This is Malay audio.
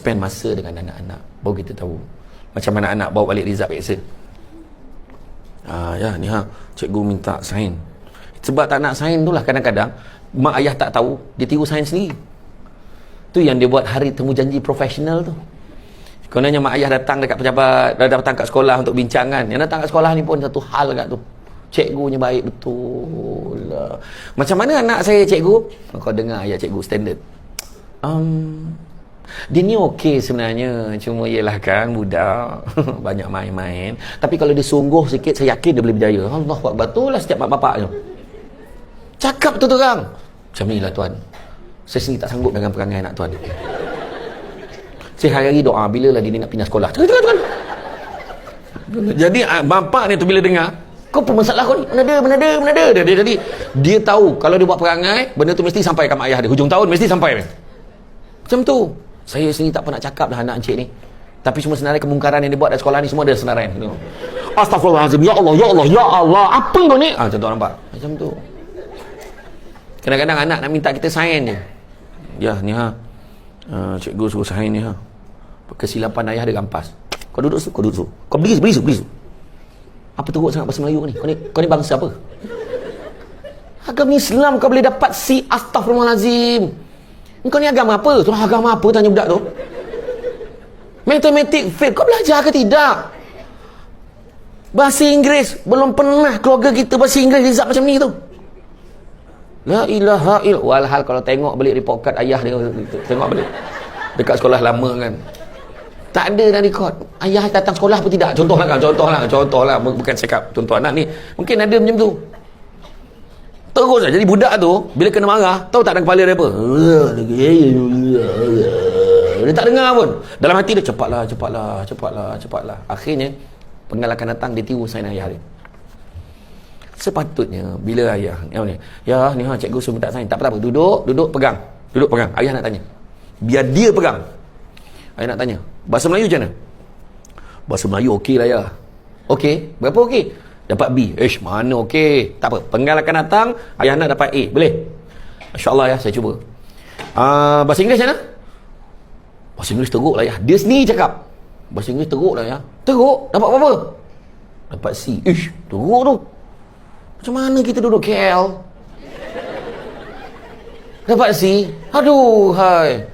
spend masa dengan anak-anak, baru kita tahu macam mana anak bawa balik result biasa. Ya ni cikgu minta sign. Sebab tak nak sign tu lah kadang-kadang mak ayah tak tahu, dia tiru sign sendiri. Tu yang dia buat hari temu janji profesional tu. Kononnya mak ayah datang dekat pejabat, datang kat sekolah untuk bincangan. Yang datang kat sekolah ni pun satu hal kat tu. Cikgunya baik betul lah. Macam mana anak saya cikgu? Kau dengar ayat cikgu standard. Dia ni okey sebenarnya, cuma yelah kan budak banyak main-main. Tapi kalau dia sungguh sikit, saya yakin dia boleh berjaya. Allah betul lah setiap mak bapak tu. Cakap tu terang. Macam ni lah tuan, saya sendiri tak sanggup dengan perangai anak tuan. Saya hari-hari doa bila lah dia nak pindah sekolah. Jadi bapak ni tu bila dengar, kau apa masalah kau ni? Mana ada. Jadi dia tahu kalau dia buat perangai, benda tu mesti sampai ke mak ayah dia. Hujung tahun mesti sampai. Macam tu. Saya sendiri tak pernah cakap dah anak encik ni. Tapi semua senarai kemungkaran yang dia buat dari sekolah ni semua ada senarai. Astaghfirullahaladzim. Ya Allah. Apa kau ni? Contoh nampak? Macam tu. Kadang-kadang anak nak minta kita sign je. Ya ni cikgu suruh sign ni kesilapan ayah dia rampas. Kau duduk situ. Kau beri su. Apa teruk sangat bahasa Melayu ni? Kau ni bangsa apa? Agama Islam kau boleh dapat C. Astaghfirullahaladzim. Kau ni agama apa? Tu agama apa tanya budak tu? Matematik fail. Kau belajar ke tidak? Bahasa Inggeris belum pernah keluarga kita bahasa Inggeris result macam ni tu. La ilaha illallah. Walhal kalau tengok balik report card ayah dia, tengok balik dekat sekolah lama kan, tak ada dah rekod ayah datang sekolah apa tidak. Contoh lah, bukan cakap contoh anak ni, mungkin ada macam tu. Terus lah. Jadi budak tu bila kena marah, tahu tak ada kepala dia apa? Dia tak dengar pun. Dalam hati dia cepatlah. Akhirnya penggal akan datang, dia tiru sign ayah dia. Sepatutnya bila ayah ni cikgu suruh minta sign, tak apa, duduk pegang. Ayah nak tanya, biar dia pegang. Ayah nak tanya bahasa Melayu macam mana? Bahasa Melayu okey lah ya. Okey, berapa okey? Dapat B. Mana okey? Tak apa, penggal akan datang, ayah nak dapat A. Boleh? Masya-Allah ya, saya cuba. Bahasa Inggeris macam mana? Bahasa Inggeris teruk lah ya. Dia sendiri cakap bahasa Inggeris teruk lah ya. Teruk? Dapat berapa? Dapat C. Teruk tu. Macam mana kita duduk KL dapat C? Aduh hai.